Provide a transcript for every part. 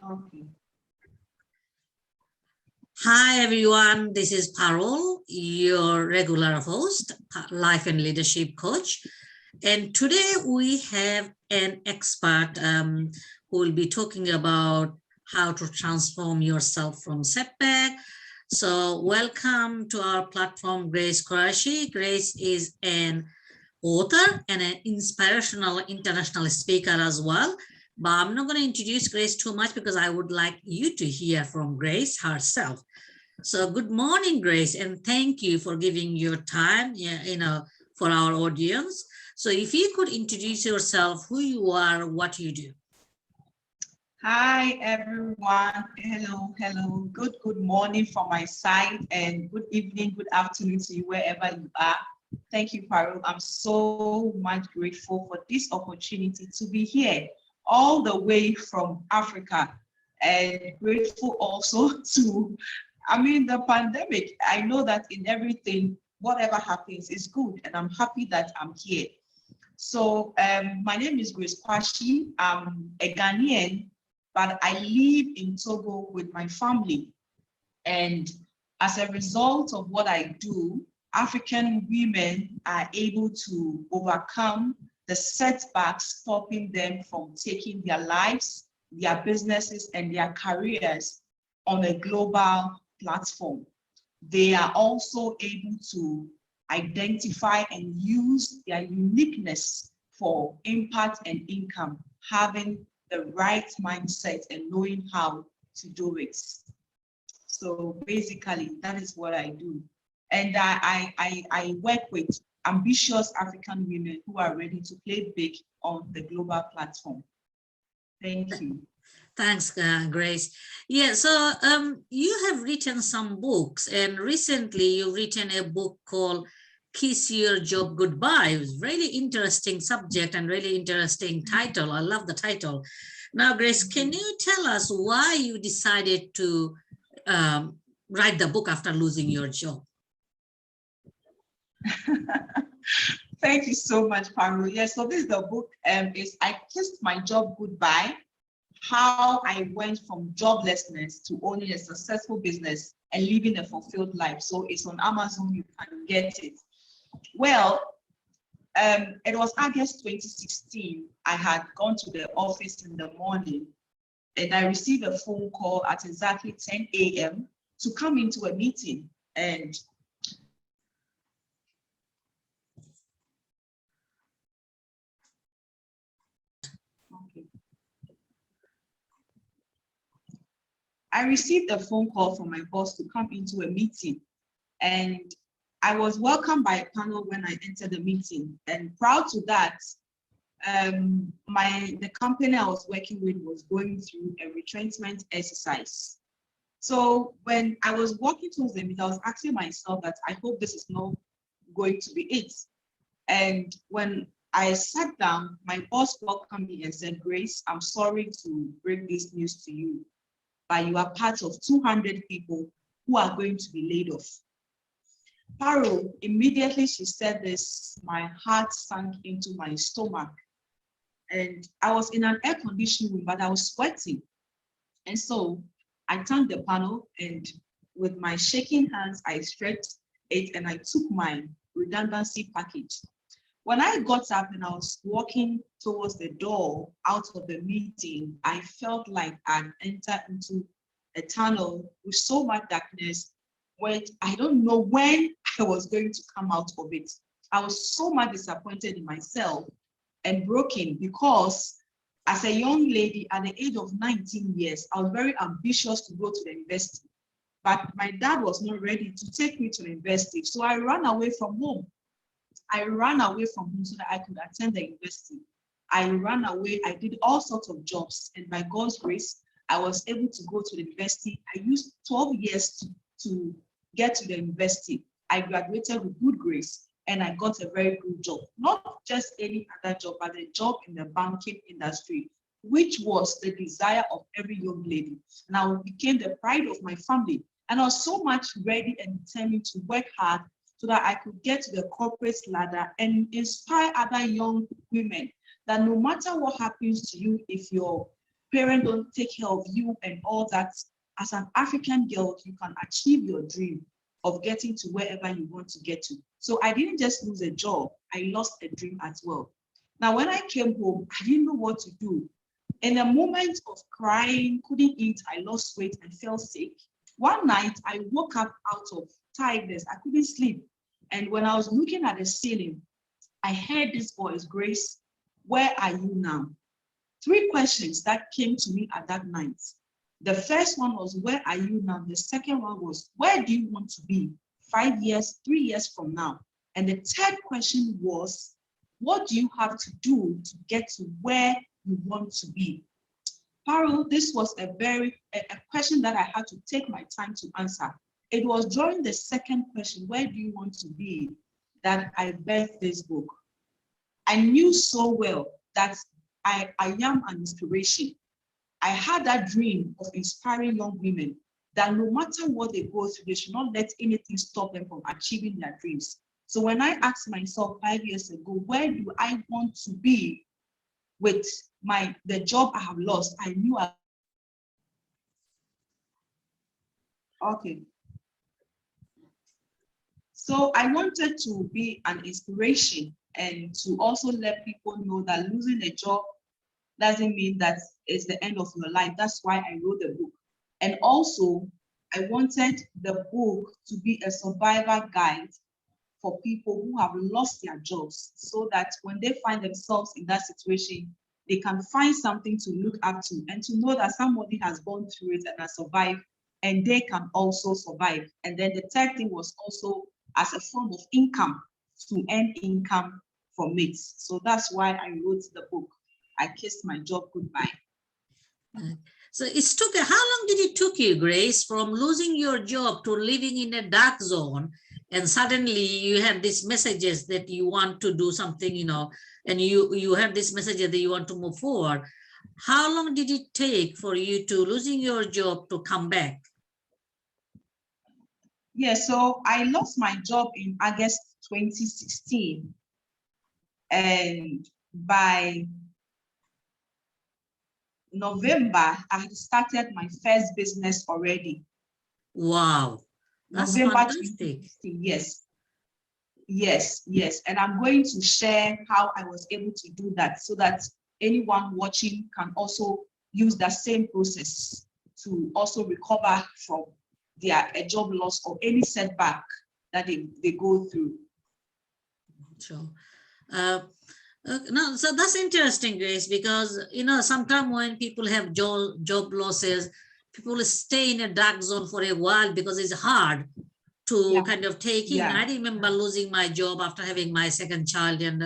Okay. Hi everyone, this is Parul, your regular host, life and leadership coach. And today we have an expert who will be talking about how to transform yourself from setback. So welcome to our platform, Grace Quarshie. Grace is an author and an inspirational international speaker as well. But I'm not going to introduce Grace too much because I would like you to hear from Grace herself. So good morning, Grace, and thank you for giving your time, for our audience. So if you could introduce yourself, who you are, what you do. Hi, everyone. Hello. Good morning from my side, and good evening, good afternoon to you wherever you are. Thank you, Parul. I'm so much grateful for this opportunity to be here all the way from Africa, and grateful also to, the pandemic. I know that in everything, whatever happens is good, and I'm happy that I'm here. So my name is Grace Quarshie. I'm a Ghanaian, but I live in Togo with my family. And as a result of what I do, African women are able to overcome the setbacks stopping them from taking their lives, their businesses, and their careers on a global platform. They are also able to identify and use their uniqueness for impact and income, having the right mindset and knowing how to do it. So basically, that is what I do. And I work with ambitious African women who are ready to play big on the global platform. Thank you. Thanks, Grace. Yeah, so you have written some books, and recently you've written a book called Kiss Your Job Goodbye. It was really interesting subject and really interesting title. I love the title. Now, Grace, can you tell us why you decided to write the book after losing your job? Thank you so much, Parul. Yes, so this is the book is I Kissed My Job Goodbye, how I went from joblessness to owning a successful business and living a fulfilled life. So it's on Amazon, you can get it. Well, it was August 2016. I had gone to the office in the morning and I received a phone call at exactly 10 a.m. to come into a meeting. And I received a phone call from my boss to come into a meeting, and I was welcomed by a panel when I entered the meeting. And proud to that, the company I was working with was going through a retrenchment exercise. So when I was walking towards the meeting, I was asking myself that I hope this is not going to be it. And when I sat down, my boss welcomed me and said, "Grace, I'm sorry to bring this news to you, but you are part of 200 people who are going to be laid off." Parul, immediately she said this, my heart sank into my stomach. And I was in an air conditioning room, but I was sweating. And so I thanked the panel, and with my shaking hands, I stretched it and I took my redundancy package. When I got up and I was walking towards the door out of the meeting, I felt like I'd entered into a tunnel with so much darkness, where I don't know when I was going to come out of it. I was so much disappointed in myself and broken because as a young lady at the age of 19 years, I was very ambitious to go to the university. But my dad was not ready to take me to the university. So I ran away from home. I ran away from home so that I could attend the university. I ran away. I did all sorts of jobs. And by God's grace, I was able to go to the university. I used 12 years to get to the university. I graduated with good grades and I got a very good job. Not just any other job, but a job in the banking industry, which was the desire of every young lady. And I became the pride of my family. And I was so much ready and determined to work hard so that I could get to the corporate ladder and inspire other young women that no matter what happens to you, if your parents don't take care of you and all that, as an African girl, you can achieve your dream of getting to wherever you want to get to. So I didn't just lose a job, I lost a dream as well. Now, when I came home, I didn't know what to do. In a moment of crying, couldn't eat, I lost weight and fell sick. One night, I woke up out of tiredness. I couldn't sleep. And when I was looking at the ceiling, I heard this voice, Grace, where are you now? 3 questions that came to me at that night. The first one was, where are you now? The second one was, where do you want to be 5 years, 3 years from now? And the third question was, what do you have to do to get to where you want to be? Parul, this was a question that I had to take my time to answer. It was during the second question, where do you want to be, that I birthed this book. I knew so well that I am an inspiration. I had that dream of inspiring young women that no matter what they go through, they should not let anything stop them from achieving their dreams. So when I asked myself 5 years ago, where do I want to be with the job I have lost, I knew okay. So I wanted to be an inspiration and to also let people know that losing a job doesn't mean that it's the end of your life. That's why I wrote the book. And also, I wanted the book to be a survivor guide for people who have lost their jobs, so that when they find themselves in that situation, they can find something to look up to and to know that somebody has gone through it and has survived, and they can also survive. And then the third thing was also as a form of income, to earn income from it. So that's why I wrote the book. I kissed my job goodbye. So how long did it took you, Grace, from losing your job to living in a dark zone, and suddenly you had these messages that you want to do something, and you have this message that you want to move forward. How long did it take for you to losing your job to come back? Yeah, so I lost my job in August 2016. And by November, I had started my first business already. Wow, that's November fantastic. 2016, yes. And I'm going to share how I was able to do that, so that anyone watching can also use that same process to also recover from their job loss or any setback that they go through. Sure. No, so that's interesting, Grace, because sometimes when people have job losses, people stay in a dark zone for a while because it's hard to kind of take in. I remember losing my job after having my second child, and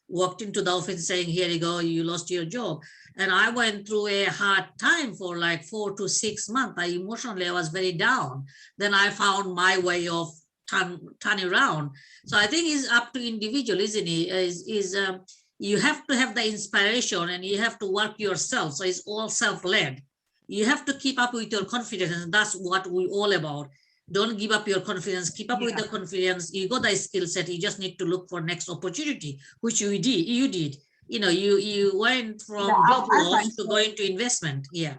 walked into the office saying, here you go, you lost your job. And I went through a hard time for like 4 to 6 months. Emotionally, I was very down. Then I found my way of turning around. So I think it's up to individual, isn't it? You have to have the inspiration and you have to work yourself. So it's all self-led. You have to keep up with your confidence, and that's what we're all about. Don't give up your confidence, keep up with the confidence. You got the skill set, you just need to look for next opportunity, which you did. You went from job loss to going to investment. Yes.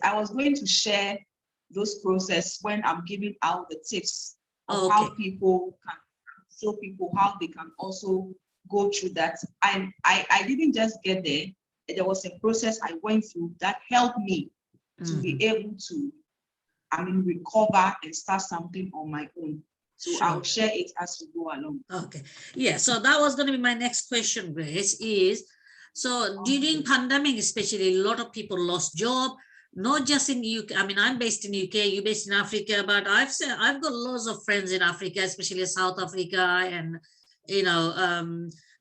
I was going to share those process when I'm giving out the tips of how people can show people how they can also go through that. I didn't just get there. There was a process I went through that helped me to be able to recover and start something on my own. So sure. I'll share it as we go along. Okay. Yeah. So that was going to be my next question, Grace, so during pandemic, especially, a lot of people lost job, not just in UK. I'm based in UK, you're based in Africa, but I've got lots of friends in Africa, especially South Africa, and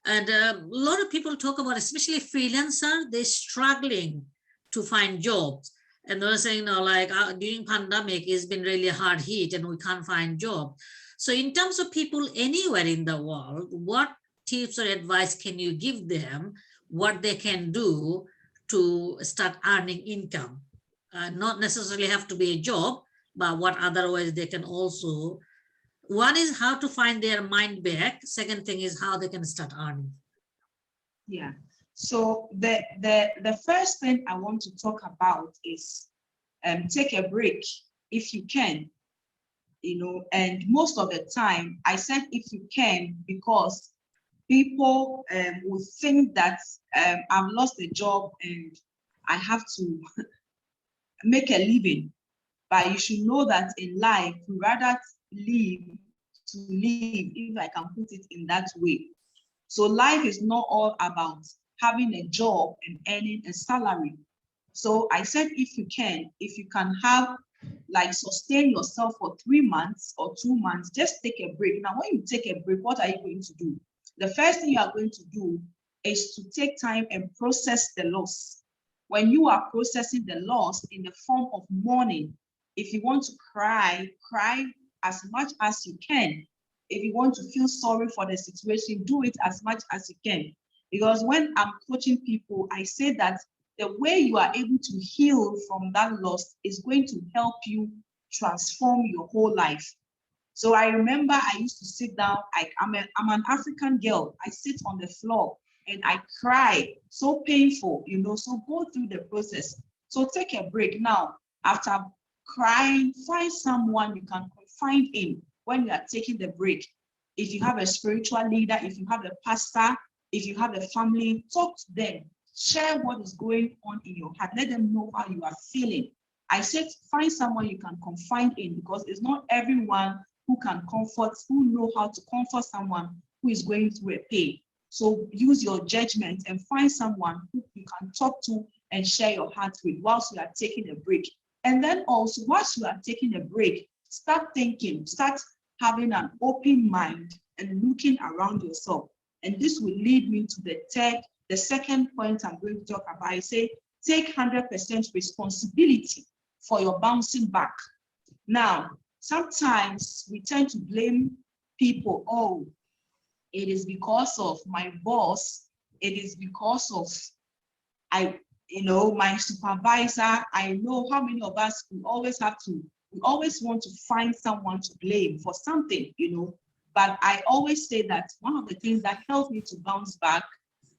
a lot of people talk about, especially freelancer, they're struggling to find jobs. And they're saying, during pandemic, it's been really hard hit and we can't find job. So in terms of people anywhere in the world, what tips or advice can you give them, what they can do to start earning income? Not necessarily have to be a job, but what other ways they can also, one is how to find their mind back. Second thing is how they can start earning. Yeah. So the first thing I want to talk about is take a break if you can, and most of the time I said if you can because people will think that I've lost a job and I have to make a living. But you should know that in life, we rather live to live, if I can put it in that way. So life is not all about having a job and earning a salary. So I said, if you can have sustain yourself for 3 months or 2 months, just take a break. Now, when you take a break, what are you going to do? The first thing you are going to do is to take time and process the loss. When you are processing the loss in the form of mourning, if you want to cry, cry as much as you can. If you want to feel sorry for the situation, do it as much as you can. Because when I'm coaching people, I say that the way you are able to heal from that loss is going to help you transform your whole life. So I remember I used to sit down, I'm an African girl. I sit on the floor and I cry, so painful, so go through the process. So take a break. Now, after crying, find someone you can confide in when you are taking the break. If you have a spiritual leader, if you have a pastor, if you have a family, talk to them. Share what is going on in your heart. Let them know how you are feeling. I said find someone you can confide in because it's not everyone who know how to comfort someone who is going through a pain. So use your judgment and find someone who you can talk to and share your heart with whilst you are taking a break. And then also, whilst you are taking a break, start thinking, start having an open mind and looking around yourself. And this will lead me to the second point I'm going to talk about. I say, take 100% responsibility for your bouncing back. Now, sometimes we tend to blame people. Oh, it is because of my boss. It is because of my supervisor. I know how many of us we always want to find someone to blame for something, But I always say that one of the things that helped me to bounce back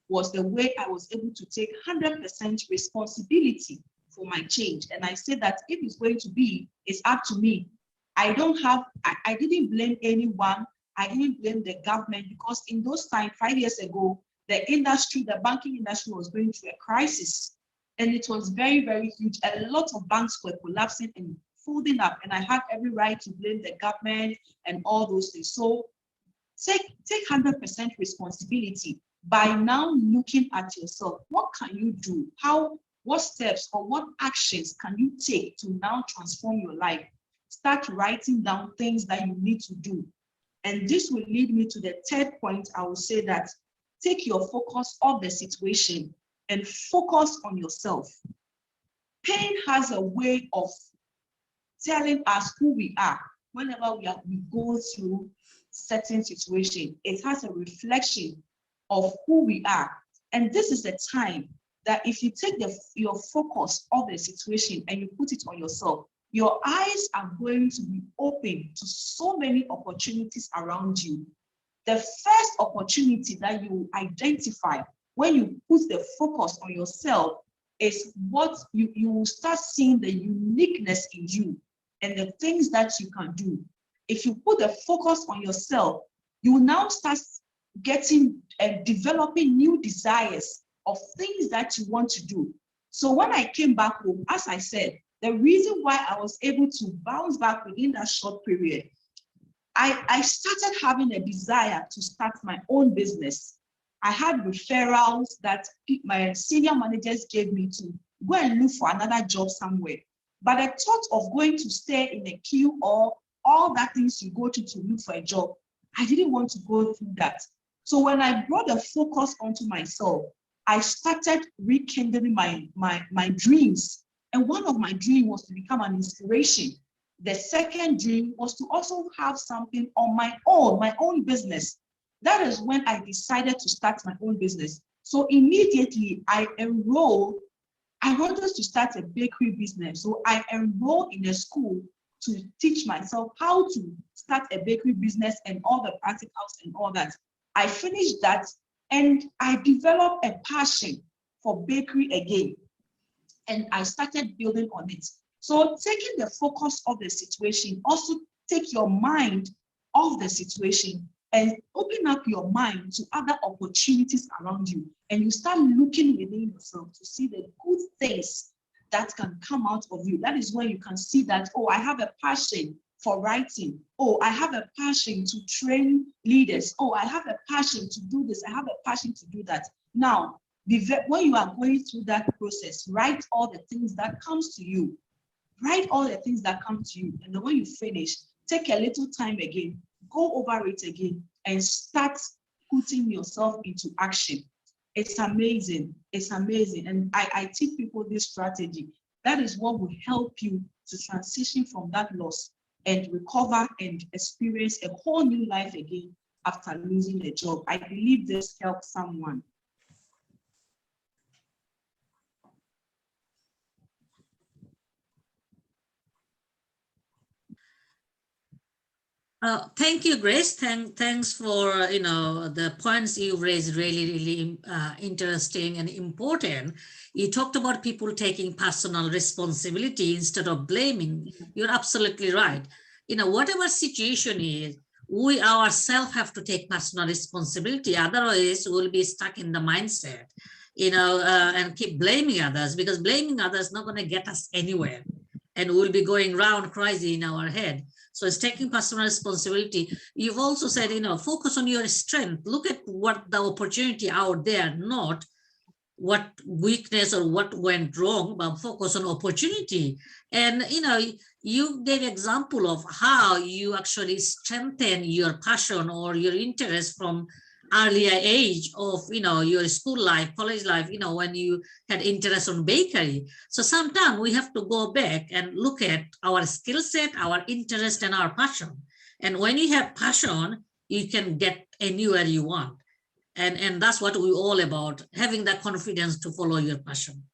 was the way I was able to take 100% responsibility for my change. And I said that if it's going to be, it's up to me. I didn't blame anyone. I didn't blame the government because in those times, 5 years ago, the banking industry was going through a crisis. And it was very, very huge. A lot of banks were collapsing and folding up. And I had every right to blame the government and all those things. So take 100% responsibility by now looking at yourself. What can you do? What steps or what actions can you take to now transform your life? Start writing down things that you need to do. And this will lead me to the third point. I will say that take your focus off the situation and focus on yourself. Pain has a way of telling us who we are. Whenever we go through certain situation, it has a reflection of who we are. And this is the time that if you take your focus off the situation and you put it on yourself, your eyes are going to be open to so many opportunities around you. The first opportunity that you identify when you put the focus on yourself is what you will start seeing the uniqueness in you and the things that you can do. If you put the focus on yourself, you will now start getting and developing new desires of things that you want to do. So when I came back home, as I said, the reason why I was able to bounce back within that short period, I started having a desire to start my own business. I had referrals that my senior managers gave me to go and look for another job somewhere. But the thought of going to stay in a queue or all that things you go to look for a job, I didn't want to go through that. So when I brought the focus onto myself, I started rekindling my dreams. And one of my dreams was to become an inspiration. The second dream was to also have something on my own business. That is when I decided to start my own business. So immediately I wanted to start a bakery business. So I enrolled in a school to teach myself how to start a bakery business and all the practicals and all that. I finished that And I developed a passion for bakery again. And I started building on it. So taking the focus of the situation, also take your mind off the situation and open up your mind to other opportunities around you. And you start looking within yourself to see the good things that can come out of you. That is when you can see that, oh, I have a passion for writing. Oh, I have a passion to train leaders. Oh, I have a passion to do this. I have a passion to do that. Now, when you are going through that process, write all the things that comes to you. Write all the things that come to you. And then when you finish, take a little time again, go over it again, and start putting yourself into action. It's amazing. It's amazing. And I teach people this strategy. That is what will help you to transition from that loss and recover and experience a whole new life again after losing a job. I believe this helps someone. Thank you, Grace. Thanks for the points you raised. Really interesting and important. You talked about people taking personal responsibility instead of blaming. You're absolutely right. Whatever situation is, we ourselves have to take personal responsibility. Otherwise, we'll be stuck in the mindset, and keep blaming others, because blaming others is not going to get us anywhere, and we'll be going round crazy in our head. So it's taking personal responsibility. You've also said, focus on your strength. Look at what the opportunity out there, not what weakness or what went wrong, but focus on opportunity. And, you gave example of how you actually strengthen your passion or your interest from earlier age of, your school life, college life, when you had interest on bakery. So sometimes we have to go back and look at our skill set, our interest, and our passion. And when you have passion, you can get anywhere you want. And that's what we're all about, having that confidence to follow your passion.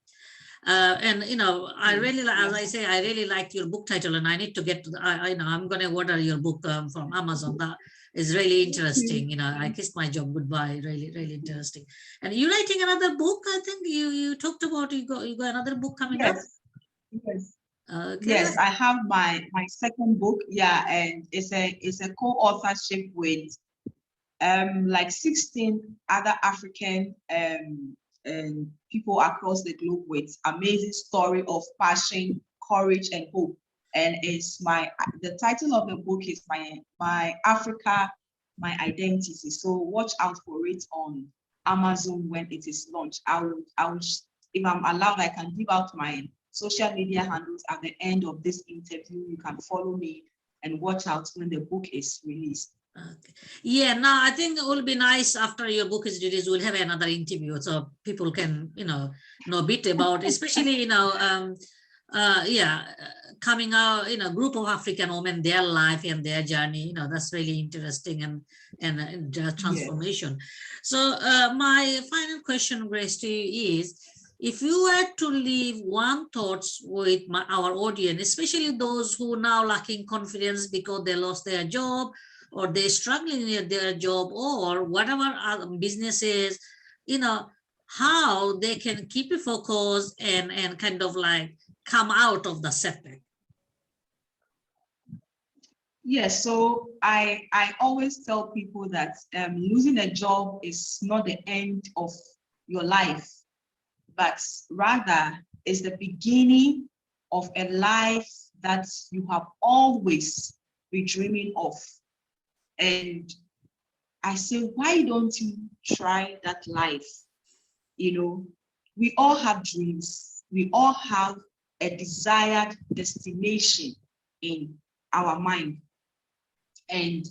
I really, as I say, I really liked your book title, and I need to get to I'm going to order your book from Amazon. That is really interesting. I kissed my job goodbye. Really interesting. And you're writing another book. I think you talked about you got another book coming up. Yes. Okay. Yes, I have my second book. Yeah, and it's a co-authorship with like 16 other African and people across the globe with amazing story of passion, courage, and hope. And the title of the book is my Africa, my identity. So watch out for it on Amazon when it is launched. I would, if I'm allowed, I can give out my social media handles at the end of this interview. You can follow me and watch out when the book is released. Okay. Yeah, now I think it will be nice after your book is released, we'll have another interview so people can, know a bit about, especially, coming out, group of African women, their life and their journey, that's really interesting and transformation. Yes. So my final question, Grace, to you is, if you were to leave one thoughts with our audience, especially those who now lacking confidence because they lost their job, or they're struggling with their job, or whatever other businesses, how they can keep it focused and kind of like come out of the setback. Yes, so I always tell people that losing a job is not the end of your life, but rather is the beginning of a life that you have always been dreaming of. And I say, why don't you try that life? We all have dreams. We all have a desired destination in our mind. And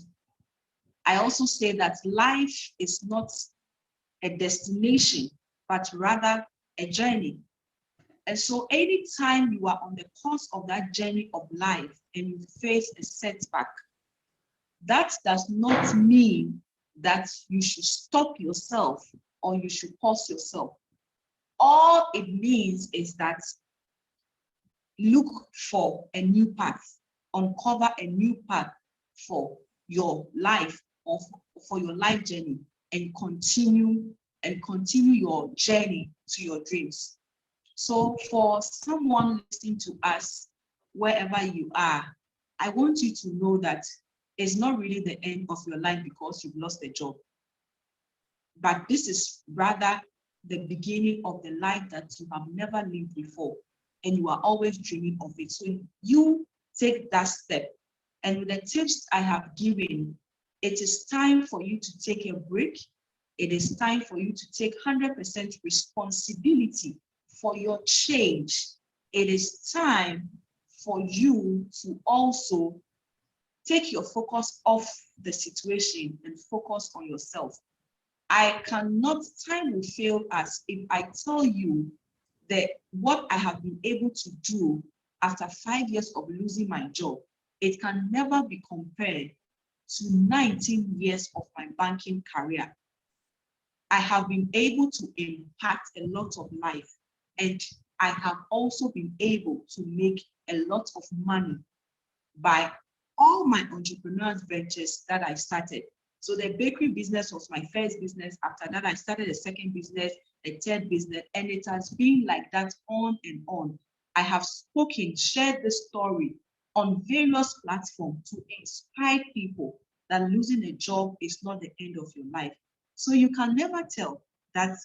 I also say that life is not a destination, but rather a journey. And so anytime you are on the course of that journey of life and you face a setback, that does not mean that you should stop yourself or you should pause yourself. All it means is that look for a new path, uncover a new path for your life or for your life journey. and continue your journey to your dreams. So for someone listening to us, wherever you are, I want you to know that it's not really the end of your life because you've lost a job, but this is rather the beginning of the life that you have never lived before, and you are always dreaming of it. So you take that step. And with the tips I have given, it is time for you to take a break. It is time for you to take 100% responsibility for your change. It is time for you to also take your focus off the situation and focus on yourself. time will fail us if I tell you that what I have been able to do after 5 years of losing my job, it can never be compared to 19 years of my banking career. I have been able to impact a lot of life, and I have also been able to make a lot of money by all my entrepreneurial ventures that I started. So the bakery business was my first business. After that, I started a second business, a third business, and it has been like that on and on. I have shared this story on various platforms to inspire people that losing a job is not the end of your life. So you can never tell that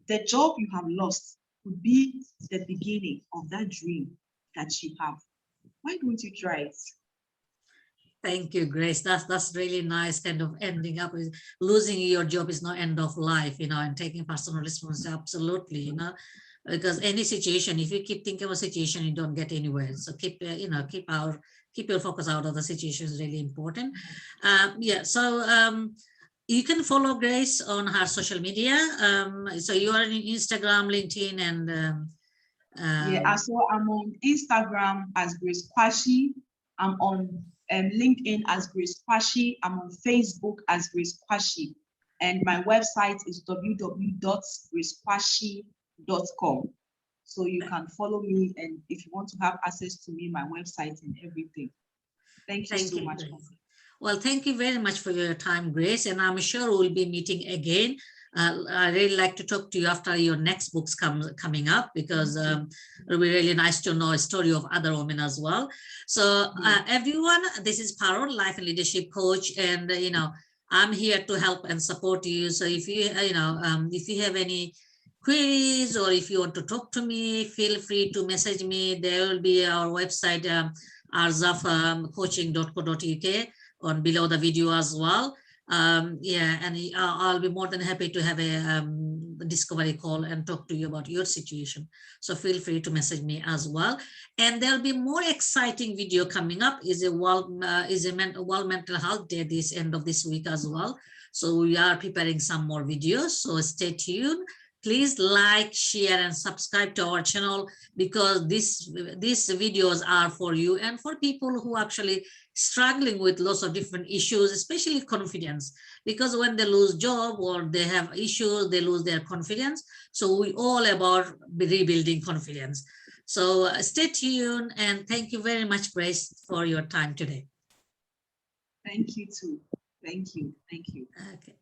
the job you have lost could be the beginning of that dream that you have. Why don't you try it? Thank you, Grace. That's really nice, kind of ending up with losing your job is not end of life, and taking personal responsibility. Absolutely, because any situation, if you keep thinking of a situation, you don't get anywhere. So keep your focus out of the situation is really important. So you can follow Grace on her social media. So you are on Instagram, LinkedIn, and so I'm on Instagram as Grace Quarshie. I'm on LinkedIn as Grace Quarshie. I'm on Facebook as Grace Quarshie. And my website is www.gracequarshie.com. So you can follow me, and if you want to have access to me, my website and everything. Thank you so much. Well, thank you very much for your time, Grace. And I'm sure we'll be meeting again. I really like to talk to you after your next books coming up, because it'll be really nice to know a story of other women as well. So everyone, this is Parul, Life and Leadership Coach, and I'm here to help and support you. So if you if you have any queries, or if you want to talk to me, feel free to message me. There will be our website, arzafcoaching.co.uk, on below the video as well. And I'll be more than happy to have a discovery call and talk to you about your situation. So feel free to message me as well. And there'll be more exciting video coming up. Is a World Mental Health Day this end of this week as well. So we are preparing some more videos. So stay tuned. Please like, share, and subscribe to our channel, because these videos are for you and for people who are actually struggling with lots of different issues, especially confidence, because when they lose job or they have issues, they lose their confidence. So we all about rebuilding confidence. So stay tuned, and thank you very much, Grace, for your time today. Thank you too. Thank you. Thank you. Okay.